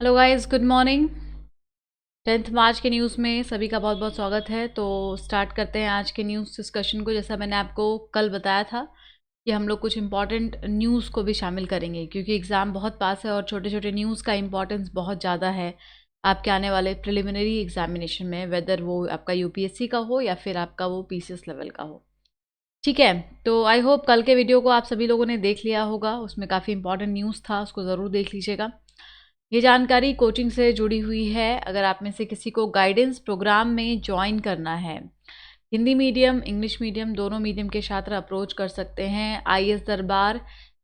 Hello guys, good morning. 10 मार्च के news में सभी का बहुत बहुत स्वागत है। तो स्टार्ट करते हैं आज के न्यूज़ डिस्कशन को। जैसा मैंने आपको कल बताया था कि हम लोग कुछ इंपॉर्टेंट न्यूज़ को भी शामिल करेंगे, क्योंकि एग्ज़ाम बहुत पास है और छोटे छोटे न्यूज़ का इंपॉर्टेंस बहुत ज़्यादा है आपके आने वाले प्रिलिमिनरी एग्जामिनेशन में, वेदर वो आपका यूपीएससी का हो या फिर आपका वो पीसीएस लेवल का हो। ठीक है, तो आई होप कल के वीडियो को आप सभी लोगों ने देख लिया होगा, उसमें काफ़ी इंपॉर्टेंट न्यूज़ था, उसको ज़रूर देख लीजिएगा। ये जानकारी कोचिंग से जुड़ी हुई है। अगर आप में से किसी को गाइडेंस प्रोग्राम में ज्वाइन करना है, हिंदी मीडियम इंग्लिश मीडियम दोनों मीडियम के छात्र अप्रोच कर सकते हैं। आईएएस दरबार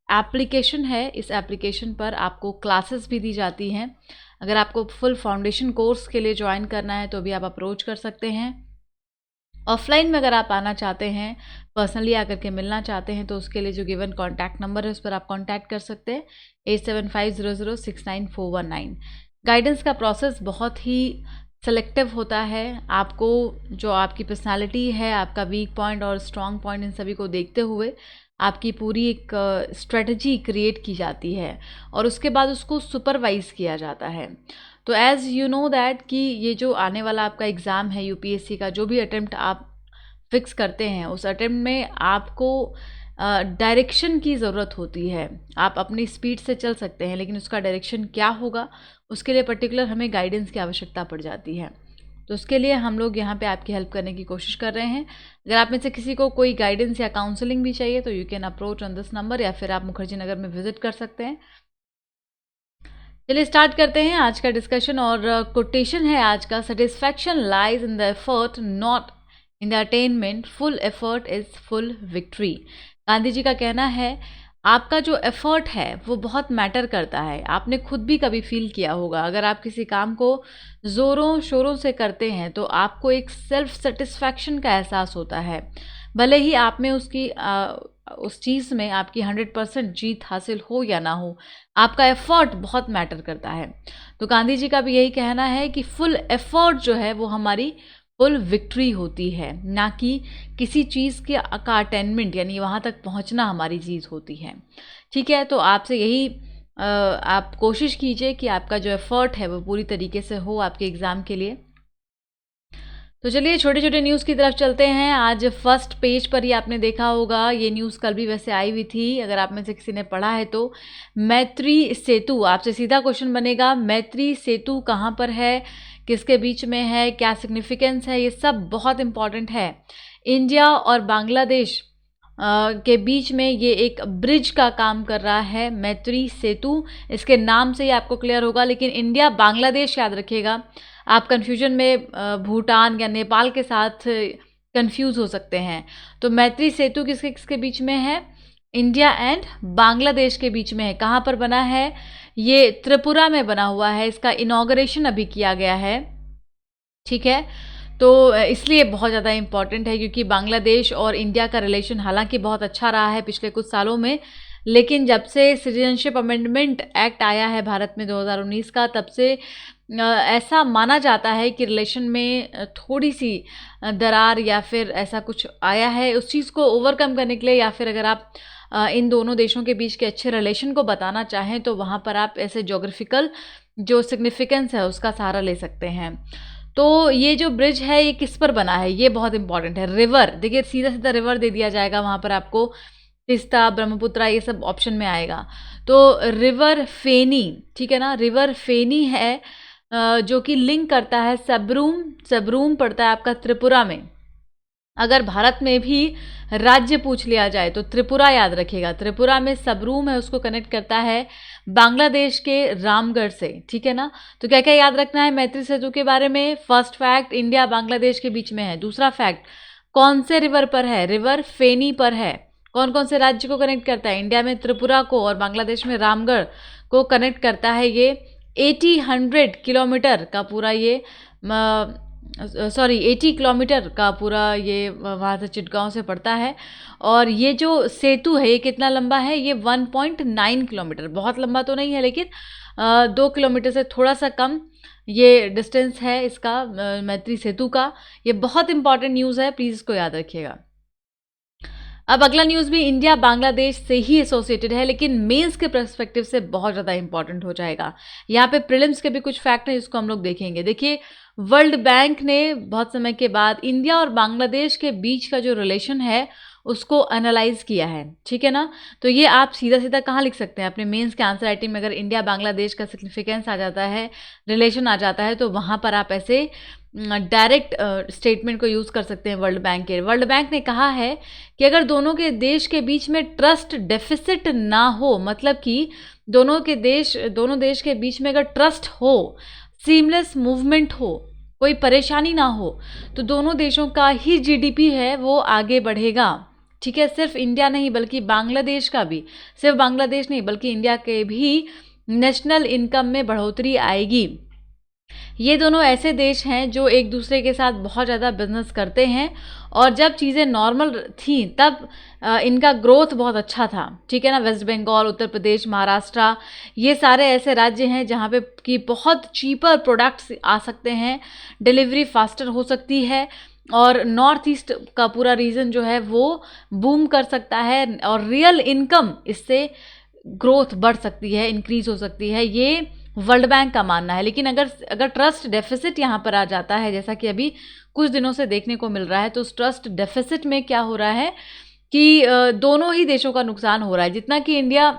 एप्लीकेशन है, इस एप्लीकेशन पर आपको क्लासेस भी दी जाती हैं। अगर आपको फुल फाउंडेशन कोर्स के लिए ज्वाइन करना है तो भी आप अप्रोच कर सकते हैं। ऑफलाइन में अगर आप आना चाहते हैं, पर्सनली आकर के मिलना चाहते हैं, तो उसके लिए जो गिवन कॉन्टैक्ट नंबर है उस पर आप कॉन्टैक्ट कर सकते हैं 8750069419। गाइडेंस का प्रोसेस बहुत ही सेलेक्टिव होता है। आपको जो आपकी पर्सनालिटी है, आपका वीक पॉइंट और स्ट्रॉन्ग पॉइंट, इन सभी को देखते हुए आपकी पूरी एक स्ट्रेटजी क्रिएट की जाती है और उसके बाद उसको सुपरवाइज किया जाता है। तो एज़ यू नो दैट कि ये जो आने वाला आपका एग्ज़ाम है यूपीएससी का, जो भी अटेम्प्ट आप फिक्स करते हैं उस अटेम्प्ट में आपको डायरेक्शन की ज़रूरत होती है। आप अपनी स्पीड से चल सकते हैं, लेकिन उसका डायरेक्शन क्या होगा उसके लिए पर्टिकुलर हमें गाइडेंस की आवश्यकता पड़ जाती है। तो उसके लिए हम लोग यहाँ पे आपकी हेल्प करने की कोशिश कर रहे हैं। अगर आप में से किसी को कोई गाइडेंस या काउंसलिंग भी चाहिए तो you can approach on this number, या फिर आप मुखर्जी नगर में विजिट कर सकते हैं। चलिए स्टार्ट करते हैं आज का डिस्कशन। और कोटेशन है आज का, satisfaction lies in the effort not in the attainment, full effort is full victory. Gandhi ji का कहना है आपका जो एफर्ट है वो बहुत मैटर करता है। आपने खुद भी कभी फील किया होगा, अगर आप किसी काम को ज़ोरों शोरों से करते हैं तो आपको एक सेल्फ सेटिस्फैक्शन का एहसास होता है, भले ही आप में उस चीज़ में आपकी 100% जीत हासिल हो या ना हो, आपका एफर्ट बहुत मैटर करता है। तो गांधी जी का भी यही कहना है कि फुल एफर्ट जो है वो हमारी फुल विक्ट्री होती है, ना कि किसी चीज़ के का अटेनमेंट यानी वहाँ तक पहुँचना हमारी चीज़ होती है। ठीक है, तो आपसे यही आप कोशिश कीजिए कि आपका जो एफर्ट है वो पूरी तरीके से हो आपके एग्ज़ाम के लिए। तो चलिए छोटे छोटे न्यूज़ की तरफ चलते हैं। आज फर्स्ट पेज पर ही आपने देखा होगा, ये न्यूज़ कल भी वैसे आई हुई थी, अगर आप में से किसी ने पढ़ा है तो। मैत्री सेतु, आपसे सीधा क्वेश्चन बनेगा, मैत्री सेतु कहाँ पर है, किसके बीच में है, क्या सिग्निफिकेंस है, ये सब बहुत इंपॉर्टेंट है। इंडिया और बांग्लादेश के बीच में ये एक ब्रिज का काम कर रहा है, मैत्री सेतु। इसके नाम से ही आपको क्लियर होगा, लेकिन इंडिया बांग्लादेश याद रखिएगा, आप कन्फ्यूजन में भूटान या नेपाल के साथ कंफ्यूज हो सकते हैं। तो मैत्री सेतु किसके किसके बीच में है, इंडिया एंड बांग्लादेश के बीच में है। कहाँ पर बना है, ये त्रिपुरा में बना हुआ है, इसका इनॉग्रेशन अभी किया गया है। ठीक है, तो इसलिए बहुत ज़्यादा इम्पॉर्टेंट है, क्योंकि बांग्लादेश और इंडिया का रिलेशन हालांकि बहुत अच्छा रहा है पिछले कुछ सालों में, लेकिन जब से सिटीजनशिप अमेंडमेंट एक्ट आया है भारत में 2019 का, तब से ऐसा माना जाता है कि रिलेशन में थोड़ी सी दरार या फिर ऐसा कुछ आया है। उस चीज़ को ओवरकम करने के लिए, या फिर अगर आप इन दोनों देशों के बीच के अच्छे रिलेशन को बताना चाहें, तो वहाँ पर आप ऐसे जोग्राफिकल जो सिग्निफिकेंस है उसका सहारा ले सकते हैं। तो ये जो ब्रिज है ये किस पर बना है, ये बहुत इंपॉर्टेंट है। रिवर, देखिए सीधा सीधा रिवर दे दिया जाएगा, वहाँ पर आपको तीस्ता, ब्रह्मपुत्रा ये सब ऑप्शन में आएगा। तो रिवर फेनी, ठीक है ना, रिवर फेनी है जो कि लिंक करता है सबरूम, सबरूम पड़ता है आपका त्रिपुरा में। अगर भारत में भी राज्य पूछ लिया जाए तो त्रिपुरा याद रखिएगा, त्रिपुरा में सबरूम है, उसको कनेक्ट करता है बांग्लादेश के रामगढ़ से। ठीक है ना, तो क्या क्या याद रखना है मैत्री सेतु के बारे में। फर्स्ट फैक्ट, इंडिया बांग्लादेश के बीच में है। दूसरा फैक्ट, कौन से रिवर पर है, रिवर फेनी पर है। कौन कौन से राज्य को कनेक्ट करता है, इंडिया में त्रिपुरा को और बांग्लादेश में रामगढ़ को कनेक्ट करता है। ये 80 किलोमीटर का पूरा ये 80 किलोमीटर का पूरा ये वहाँ से चिटगांव से पड़ता है। और ये जो सेतु है ये कितना लंबा है, ये 1.9 किलोमीटर, बहुत लंबा तो नहीं है, लेकिन 2 किलोमीटर से थोड़ा सा कम ये डिस्टेंस है इसका, मैत्री सेतु का। ये बहुत इंपॉर्टेंट न्यूज़ है, प्लीज़ इसको याद रखिएगा। अब अगला न्यूज़ भी इंडिया बांग्लादेश से ही एसोसिएटेड है, लेकिन मेंस के पर्सपेक्टिव से बहुत ज़्यादा इंपॉर्टेंट हो जाएगा। यहाँ पे प्रीलिम्स के भी कुछ फैक्ट हैं जिसको हम लोग देखेंगे। देखिए, वर्ल्ड बैंक ने बहुत समय के बाद इंडिया और बांग्लादेश के बीच का जो रिलेशन है उसको एनालाइज किया है, ठीक है ना। तो ये आप सीधा सीधा कहाँ लिख सकते हैं अपने मेंस के आंसर राइटिंग में, अगर इंडिया बांग्लादेश का सिग्निफिकेंस आ जाता है, रिलेशन आ जाता है, तो वहाँ पर आप ऐसे डायरेक्ट स्टेटमेंट को यूज़ कर सकते हैं वर्ल्ड बैंक के। वर्ल्ड बैंक ने कहा है कि अगर दोनों के देश के बीच में ट्रस्ट डेफिसिट ना हो, मतलब कि दोनों देश के बीच में अगर ट्रस्ट हो, सीमलेस मूवमेंट हो, कोई परेशानी ना हो, तो दोनों देशों का ही जीडीपी है वो आगे बढ़ेगा, ठीक है। सिर्फ इंडिया नहीं बल्कि बांग्लादेश का भी, सिर्फ बांग्लादेश नहीं बल्कि इंडिया के भी नेशनल इनकम में बढ़ोतरी आएगी। ये दोनों ऐसे देश हैं जो एक दूसरे के साथ बहुत ज़्यादा बिजनेस करते हैं, और जब चीज़ें नॉर्मल थी तब इनका ग्रोथ बहुत अच्छा था, ठीक है ना। वेस्ट बंगाल, उत्तर प्रदेश, महाराष्ट्र, ये सारे ऐसे राज्य हैं जहाँ पे कि बहुत चीपर प्रोडक्ट्स आ सकते हैं, डिलीवरी फास्टर हो सकती है, और नॉर्थ ईस्ट का पूरा रीजन जो है वो बूम कर सकता है, और रियल इनकम इससे ग्रोथ बढ़ सकती है, इंक्रीज हो सकती है, ये वर्ल्ड बैंक का मानना है। लेकिन अगर ट्रस्ट डेफिसिट यहाँ पर आ जाता है, जैसा कि अभी कुछ दिनों से देखने को मिल रहा है, तो उस ट्रस्ट डेफिसिट में क्या हो रहा है कि दोनों ही देशों का नुकसान हो रहा है। जितना कि इंडिया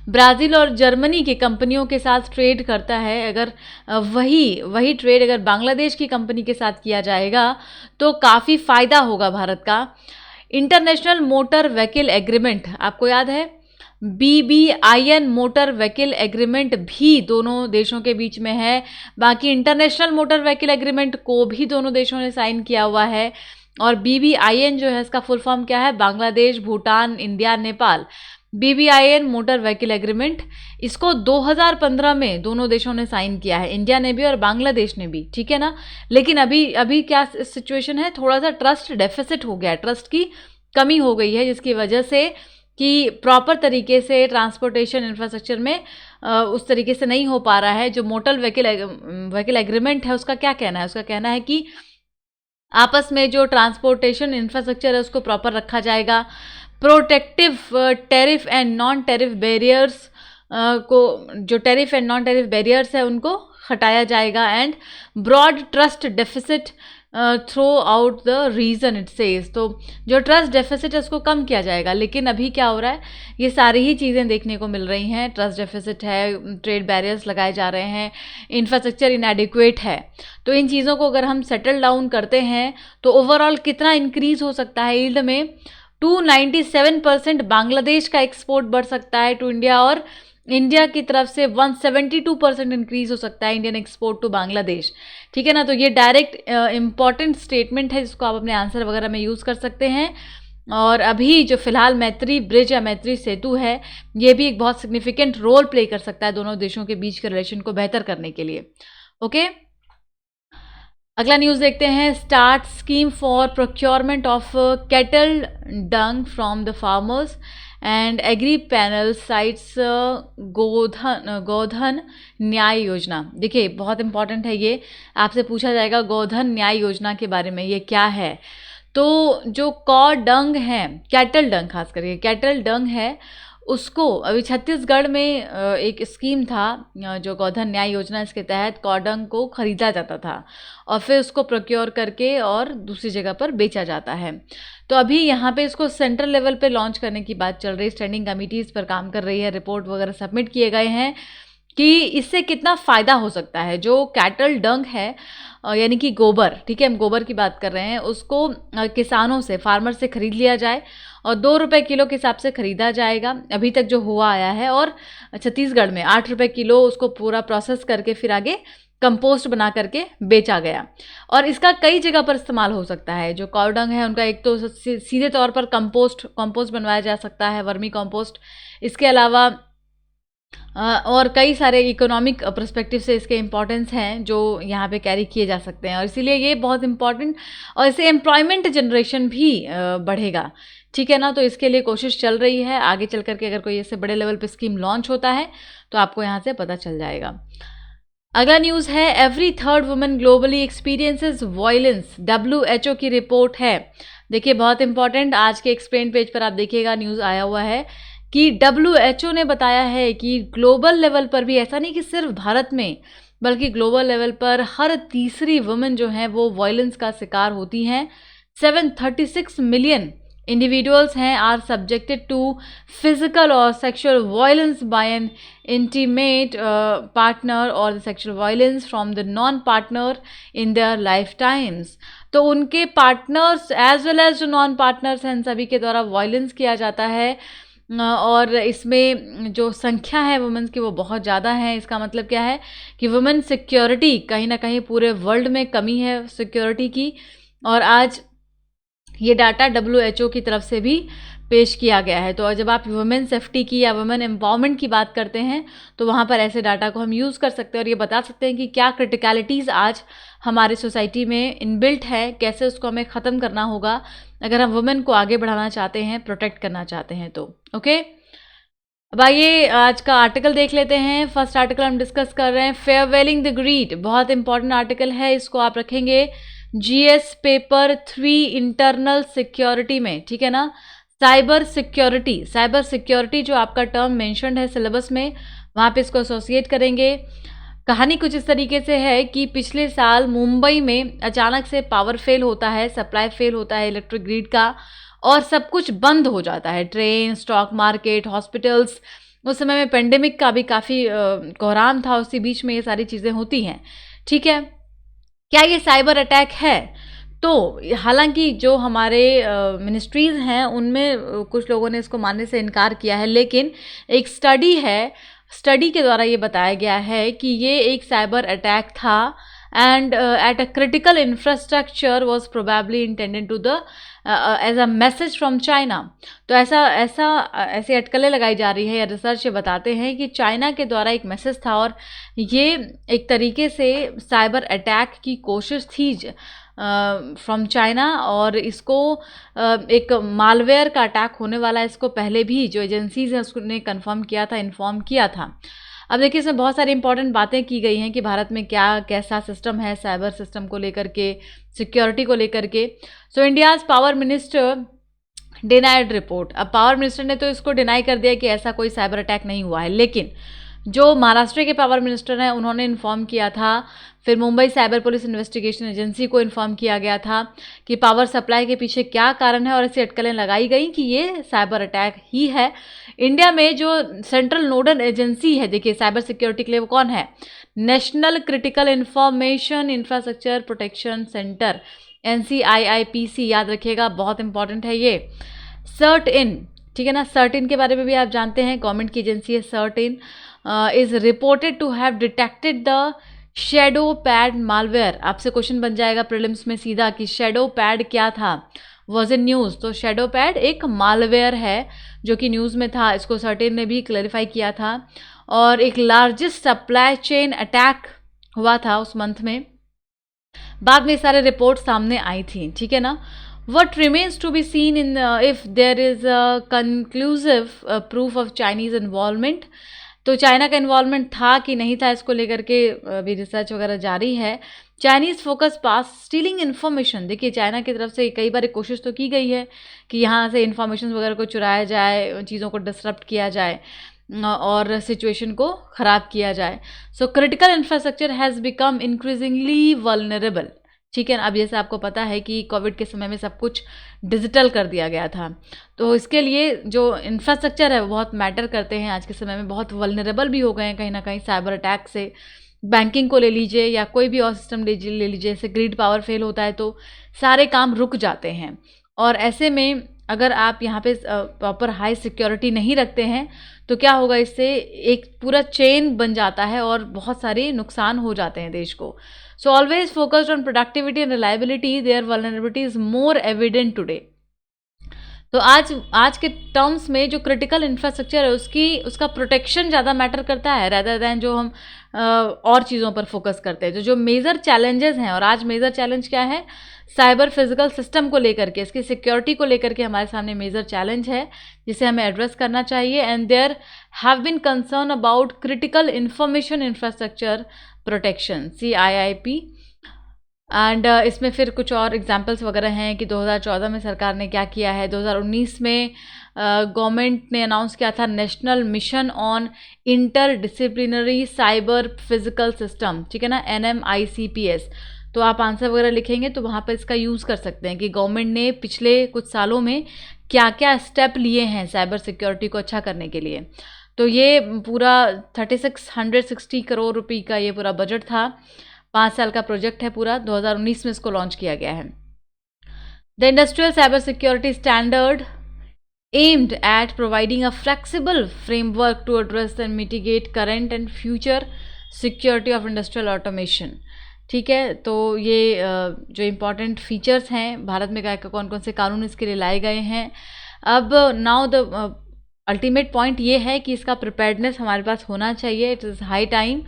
ब्राज़ील और जर्मनी की कंपनियों के साथ ट्रेड करता है, अगर वही ट्रेड अगर बांग्लादेश की कंपनी के साथ किया जाएगा तो काफ़ी फ़ायदा होगा भारत का। इंटरनेशनल मोटर व्हीकल एग्रीमेंट, आपको याद है, BBIN मोटर व्हीकल एग्रीमेंट भी दोनों देशों के बीच में है। बाकी इंटरनेशनल मोटर व्हीकल एग्रीमेंट को भी दोनों देशों ने साइन किया हुआ है। और BBIN जो है, इसका फुल फॉर्म क्या है, Bangladesh, Bhutan, India, Nepal. BBIN motor vehicle agreement, इसको 2015 में दोनों देशों ने साइन किया है, इंडिया ने भी और बांग्लादेश ने भी, ठीक है ना। लेकिन अभी क्या सिचुएशन है, थोड़ा सा ट्रस्ट डेफिसिट हो गया है, ट्रस्ट की कमी हो गई है, जिसकी वजह से कि प्रॉपर तरीके से ट्रांसपोर्टेशन इंफ्रास्ट्रक्चर में उस तरीके से नहीं हो पा रहा है। जो मोटर व्हीकल एग्रीमेंट है उसका क्या कहना है, उसका कहना है कि आपस में जो ट्रांसपोर्टेशन इंफ्रास्ट्रक्चर है उसको प्रॉपर रखा जाएगा, protective tariff and non tariff barriers जो tariff and non tariff barriers है उनको हटाया जाएगा, and broad trust deficit throughout the region it says. तो जो ट्रस्ट डेफिसिट है उसको कम किया जाएगा। लेकिन अभी क्या हो रहा है, ये सारी ही चीज़ें देखने को मिल रही हैं, ट्रस्ट डेफिसिट है, ट्रेड बैरियर्स लगाए जा रहे हैं, इंफ्रास्ट्रक्चर इनएडिक्वेट है। तो इन चीज़ों को अगर हम सेटल डाउन करते हैं तो ओवरऑल कितना इंक्रीज हो सकता है यील्ड में, 297% बांग्लादेश का एक्सपोर्ट बढ़ सकता है टू इंडिया, और इंडिया की तरफ से 172% इंक्रीज हो सकता है इंडियन एक्सपोर्ट टू बांग्लादेश, ठीक है ना। तो ये डायरेक्ट इंपॉर्टेंट स्टेटमेंट है जिसको आप अपने आंसर वगैरह में यूज़ कर सकते हैं। और अभी जो फिलहाल मैत्री ब्रिज या मैत्री सेतु है, ये भी एक बहुत सिग्निफिकेंट रोल प्ले कर सकता है दोनों देशों के बीच के रिलेशन को बेहतर करने के लिए। ओके, अगला न्यूज़ देखते हैं। Start scheme for procurement of cattle dung from the farmers and agri panel sites Godhan Nyay Yojana. देखिए, बहुत इंपॉर्टेंट है ये, आपसे पूछा जाएगा गोधन न्याय योजना के बारे में, ये क्या है। तो जो कॉ डंग है, कैटल डंग, खास करके कैटल डंग है, उसको अभी छत्तीसगढ़ में एक स्कीम था जो गोधन न्याय योजना, इसके तहत कॉडंग को खरीदा जाता था और फिर उसको प्रोक्योर करके और दूसरी जगह पर बेचा जाता है। तो अभी यहाँ पे इसको सेंट्रल लेवल पे लॉन्च करने की बात चल रही है, स्टैंडिंग कमिटीज़ पर काम कर रही है, रिपोर्ट वगैरह सबमिट किए गए हैं कि इससे कितना फ़ायदा हो सकता है। जो कैटल डंग है यानी कि गोबर, ठीक है, हम गोबर की बात कर रहे हैं, उसको किसानों से, फार्मर से ख़रीद लिया जाए और 2 रुपये किलो के हिसाब से ख़रीदा जाएगा, अभी तक जो हुआ आया है। और छत्तीसगढ़ में 8 रुपये किलो उसको पूरा प्रोसेस करके फिर आगे कंपोस्ट बना करके बेचा गया। और इसका कई जगह पर इस्तेमाल हो सकता है। जो काऊ डंग है उनका एक तो सीधे तौर पर कंपोस्ट बनवाया जा सकता है, वर्मी कंपोस्ट। इसके अलावा और कई सारे इकोनॉमिक पर्सपेक्टिव से इसके इम्पॉर्टेंस हैं जो यहाँ पे कैरी किए जा सकते हैं, और इसीलिए ये बहुत इम्पॉर्टेंट, और इससे एम्प्लॉयमेंट जनरेशन भी बढ़ेगा, ठीक है ना। तो इसके लिए कोशिश चल रही है, आगे चल करके अगर कोई ऐसे बड़े लेवल पे स्कीम लॉन्च होता है तो आपको यहाँ से पता चल जाएगा। अगला न्यूज़ है, every third woman globally experiences violence, WHO की रिपोर्ट है। देखिए बहुत इंपॉर्टेंट, आज के एक्सप्लेन पेज पर आप देखिएगा न्यूज़ आया हुआ है कि WHO ने बताया है कि ग्लोबल लेवल पर भी, ऐसा नहीं कि सिर्फ भारत में, बल्कि ग्लोबल लेवल पर हर तीसरी वुमन जो है वो वायलेंस का शिकार होती हैं। 736 मिलियन individuals हैं are subjected to physical or sexual violence by an intimate partner or the sexual violence from the non-partner in their lifetimes। तो उनके पार्टनर्स एज वेल एज जो नॉन पार्टनर्स हैं, इन सभी के द्वारा वायलेंस किया जाता है। और इसमें जो संख्या है वुमेन्स की वो बहुत ज़्यादा है। इसका मतलब क्या है कि वुमेन सिक्योरिटी कहीं ना कहीं पूरे वर्ल्ड में कमी है सिक्योरिटी की। और आज ये डाटा WHO की तरफ से भी पेश किया गया है। तो जब आप वुमेन सेफ्टी की या वुमेन एम्पावरमेंट की बात करते हैं तो वहाँ पर ऐसे डाटा को हम यूज़ कर सकते हैं और ये बता सकते हैं कि क्या क्रिटिकलिटीज़ आज हमारे सोसाइटी में इनबिल्ट है, कैसे उसको हमें ख़त्म करना होगा अगर हम वुमेन को आगे बढ़ाना चाहते हैं, प्रोटेक्ट करना चाहते हैं तो। ओके, अब आइए आज का आर्टिकल देख लेते हैं। फर्स्ट आर्टिकल हम डिस्कस कर रहे हैं, फेयरवेलिंग द ग्रीड। बहुत इंपॉर्टेंट आर्टिकल है, इसको आप रखेंगे GS पेपर 3 इंटरनल सिक्योरिटी में, ठीक है ना। साइबर सिक्योरिटी जो आपका टर्म मेंशन्ड है सिलेबस में, वहाँ पे इसको एसोसिएट करेंगे। कहानी कुछ इस तरीके से है कि पिछले साल मुंबई में अचानक से पावर फेल होता है, सप्लाई फेल होता है इलेक्ट्रिक ग्रिड का, और सब कुछ बंद हो जाता है, ट्रेन, स्टॉक मार्केट, हॉस्पिटल्स। उस समय में पेंडेमिक का भी काफ़ी कोहराम था, उसी बीच में ये सारी चीज़ें होती हैं, ठीक है। क्या ये साइबर अटैक है? तो हालांकि जो हमारे मिनिस्ट्रीज़ हैं उनमें कुछ लोगों ने इसको मानने से इनकार किया है, लेकिन एक स्टडी के द्वारा ये बताया गया है कि ये एक साइबर अटैक था and at a critical infrastructure was probably intended to the as a message from China. तो ऐसी अटकलें लगाई जा रही है या रिसर्च ये बताते हैं कि चाइना के द्वारा एक मैसेज था और ये एक तरीके से साइबर अटैक की कोशिश थी फ्रॉम चाइना। और इसको एक मालवेयर का अटैक होने वाला है, इसको पहले भी जो एजेंसीज हैं उसने इन्फॉर्म किया था। अब देखिए इसमें बहुत सारी इंपॉर्टेंट बातें की गई हैं कि भारत में कैसा सिस्टम है साइबर सिस्टम को लेकर के, सिक्योरिटी को लेकर के। So India's power minister denied report. अब पावर मिनिस्टर ने तो इसको डिनाई कर दिया कि ऐसा कोई साइबर अटैक नहीं हुआ है, लेकिन जो महाराष्ट्र के पावर मिनिस्टर हैं उन्होंने इन्फॉर्म किया था, फिर Mumbai cyber police investigation agency को इन्फॉर्म किया गया था कि पावर सप्लाई के पीछे क्या कारण है, और ऐसी अटकलें लगाई गई कि ये साइबर अटैक ही है। इंडिया में जो सेंट्रल नोडल एजेंसी है, देखिए साइबर सिक्योरिटी के लिए वो कौन है, national critical information infrastructure protection centre, NCIIPC, याद रखिएगा बहुत इंपॉर्टेंट है ये। CERT-in, ठीक है ना, CERT-in के बारे में भी आप जानते हैं, गवर्नमेंट की एजेंसी है CERT-in, is reported to have detected the shadow pad malware. आपसे क्वेश्चन बन जाएगा प्रीलिम्स में सीधा कि शेडो पैड क्या था, वॉज इन न्यूज़। तो शेडो पैड एक मालवेयर है जो कि न्यूज़ में था, इसको CERT-in ने भी क्लैरिफाई किया था। और एक लार्जेस्ट सप्लाई चेन अटैक हुआ था उस मंथ में, बाद में सारे रिपोर्ट सामने आई थी, ठीक है ना। What remains to be seen in if there is a conclusive proof of Chinese involvement। तो चाइना का इन्वॉल्वमेंट था कि नहीं था, इसको लेकर के अभी रिसर्च वगैरह जारी है। चाइनीज़ फोकस पास स्टीलिंग इन्फॉर्मेशन। देखिए चाइना की तरफ से कई बार कोशिश तो की गई है कि यहाँ से इन्फॉर्मेशन वगैरह को चुराया जाए, चीज़ों को डिसरप्ट किया जाए और सिचुएशन को ख़राब किया जाए। So critical infrastructure has become increasingly vulnerable, ठीक है ना। अब जैसे आपको पता है कि कोविड के समय में सब कुछ डिजिटल कर दिया गया था, तो इसके लिए जो इंफ्रास्ट्रक्चर है वो बहुत मैटर करते हैं। आज के समय में बहुत वल्नरेबल भी हो गए हैं कहीं ना कहीं साइबर अटैक से। बैंकिंग को ले लीजिए या कोई भी और सिस्टम ले लीजिए, जैसे ग्रिड पावर फेल होता है तो सारे काम रुक जाते हैं। और ऐसे में अगर आप यहाँ पे प्रॉपर हाई सिक्योरिटी नहीं रखते हैं तो क्या होगा, इससे एक पूरा चेन बन जाता है और बहुत सारे नुकसान हो जाते हैं देश को। So always focused on productivity and reliability, their vulnerability is more evident today। तो आज के टर्म्स में जो क्रिटिकल इंफ्रास्ट्रक्चर है उसका प्रोटेक्शन ज़्यादा मैटर करता है, rather than जो हम और चीज़ों पर फोकस करते हैं। जो मेजर चैलेंजेस हैं, और आज मेजर चैलेंज क्या है, साइबर फिजिकल सिस्टम को लेकर के, इसकी सिक्योरिटी को लेकर के हमारे सामने मेजर चैलेंज है जिसे हमें एड्रेस करना चाहिए। And there have been concern about critical information infrastructure protection, CIIP। And इसमें फिर कुछ और एग्जांपल्स वगैरह हैं कि 2014 में सरकार ने क्या किया है। 2019 में गवर्नमेंट ने अनाउंस किया था national mission on inter disciplinary cyber physical system, ठीक है ना, NMICPS। तो आप आंसर वगैरह लिखेंगे तो वहाँ पर इसका यूज़ कर सकते हैं कि गवर्नमेंट ने पिछले कुछ सालों में क्या क्या स्टेप लिए हैं साइबर सिक्योरिटी को अच्छा करने के लिए। तो ये पूरा 3660 करोड़ रुपये का ये पूरा बजट था, 5 साल का प्रोजेक्ट है पूरा। 2019 में इसको लॉन्च किया गया है। The industrial cyber security standard aimed at providing a flexible framework to address and mitigate current and future security of industrial automation, ठीक है। तो ये जो इम्पॉर्टेंट फीचर्स हैं भारत में क्या कौन कौन से कानून इसके लिए लाए गए हैं। अब नाउ द अल्टीमेट पॉइंट ये है कि इसका प्रिपेयर्डनेस हमारे पास होना चाहिए। इट इज़ हाई टाइम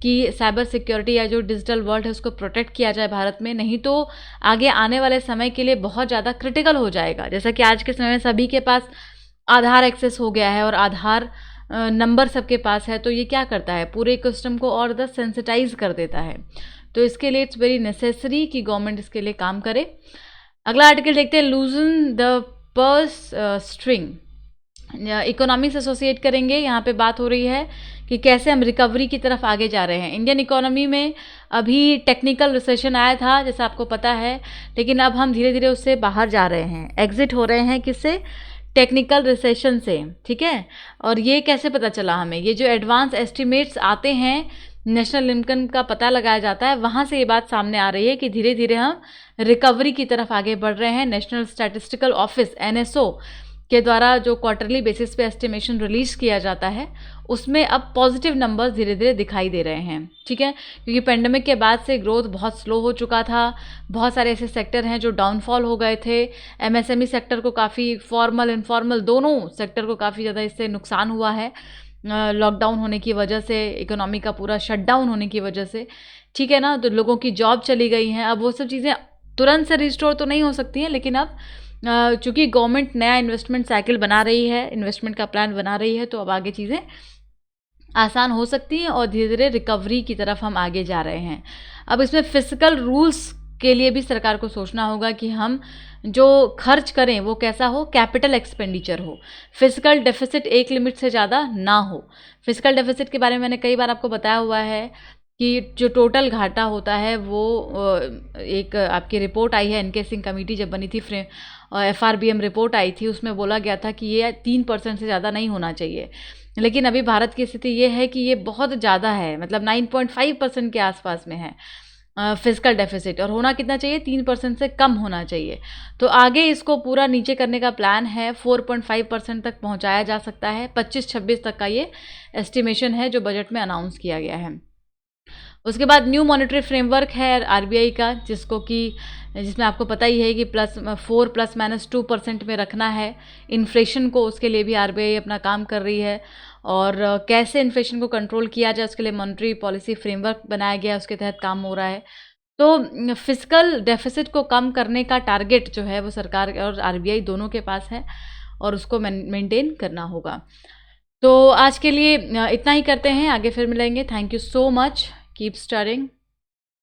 कि साइबर सिक्योरिटी या जो डिजिटल वर्ल्ड है उसको प्रोटेक्ट किया जाए भारत में, नहीं तो आगे आने वाले समय के लिए बहुत ज़्यादा क्रिटिकल हो जाएगा। जैसा कि आज के समय में सभी के पास आधार एक्सेस हो गया है और आधार नंबर सबके पास है, तो ये क्या करता है, पूरे इकोसिस्टम को और ज़्यादा सेंसिटाइज कर देता है। तो इसके लिए इट्स वेरी नेसेसरी कि गवर्नमेंट इसके लिए काम करे। अगला आर्टिकल देखते हैं, लूजन the purse string. Economics associate करेंगे। यहाँ पे बात हो रही है कि कैसे हम रिकवरी की तरफ आगे जा रहे हैं। इंडियन इकोनॉमी में अभी टेक्निकल रिसेशन आया था जैसा आपको पता है, लेकिन अब हम धीरे धीरे उससे बाहर जा रहे हैं, एग्जिट हो रहे हैं। किससे? टेक्निकल रिसेशन से, ठीक है। और ये कैसे पता चला हमें? ये जो एडवांस एस्टिमेट्स आते हैं, नेशनल इनकम का पता लगाया जाता है, वहाँ से ये बात सामने आ रही है कि धीरे धीरे हम रिकवरी की तरफ आगे बढ़ रहे हैं। नेशनल स्टैटिस्टिकल ऑफिस NSO के द्वारा जो क्वार्टरली बेसिस पे एस्टिमेशन रिलीज किया जाता है, उसमें अब पॉजिटिव नंबर्स धीरे धीरे दिखाई दे रहे हैं, ठीक है। क्योंकि पेंडेमिक के बाद से ग्रोथ बहुत स्लो हो चुका था, बहुत सारे ऐसे सेक्टर हैं जो डाउनफॉल हो गए थे। MSME सेक्टर को काफ़ी, फॉर्मल इनफॉर्मल दोनों सेक्टर को काफ़ी ज़्यादा इससे नुकसान हुआ है, लॉकडाउन होने की वजह से, इकोनॉमी का पूरा शटडाउन होने की वजह से, ठीक है ना। तो लोगों की जॉब चली गई हैं। अब वो सब चीज़ें तुरंत से रिस्टोर तो नहीं हो सकती हैं, लेकिन अब चूँकि गवर्नमेंट नया इन्वेस्टमेंट साइकिल बना रही है, इन्वेस्टमेंट का प्लान बना रही है, तो अब आगे चीज़ें आसान हो सकती हैं और धीरे धीरे रिकवरी की तरफ हम आगे जा रहे हैं। अब इसमें फिजिकल रूल्स के लिए भी सरकार को सोचना होगा कि हम जो खर्च करें वो कैसा हो, कैपिटल एक्सपेंडिचर हो, फिजिकल डेफिसिट एक लिमिट से ज़्यादा ना हो। फिजिकल डेफिसिट के बारे में मैंने कई बार आपको बताया हुआ है कि जो टोटल घाटा होता है वो एक आपकी रिपोर्ट आई है, एनके सिंह कमेटी जब बनी थी, FRBM रिपोर्ट आई थी, उसमें बोला गया था कि ये 3% से ज़्यादा नहीं होना चाहिए। लेकिन अभी भारत की स्थिति ये है कि ये बहुत ज़्यादा है, मतलब 9.5% के आसपास में है फिजिकल डेफिसिट, और होना कितना चाहिए? 3% से कम होना चाहिए। तो आगे इसको पूरा नीचे करने का प्लान है, 4.5% तक पहुंचाया जा सकता है। 25-26 तक का ये एस्टिमेशन है जो बजट में अनाउंस किया गया है। उसके बाद न्यू मॉनेटरी फ्रेमवर्क है RBI का, जिसमें आपको पता ही है कि +4 ± 2% में रखना है इन्फ्लेशन को। उसके लिए भी RBI अपना काम कर रही है, और कैसे इन्फ्लेशन को कंट्रोल किया जाए उसके लिए मॉनेटरी पॉलिसी फ्रेमवर्क बनाया गया है, उसके तहत काम हो रहा है। तो फिजिकल डेफिसिट को कम करने का टारगेट जो है वो सरकार और RBI दोनों के पास है, और उसको मेंटेन करना होगा। तो आज के लिए इतना ही करते हैं, आगे फिर मिलेंगे। Thank you so much, keep studying.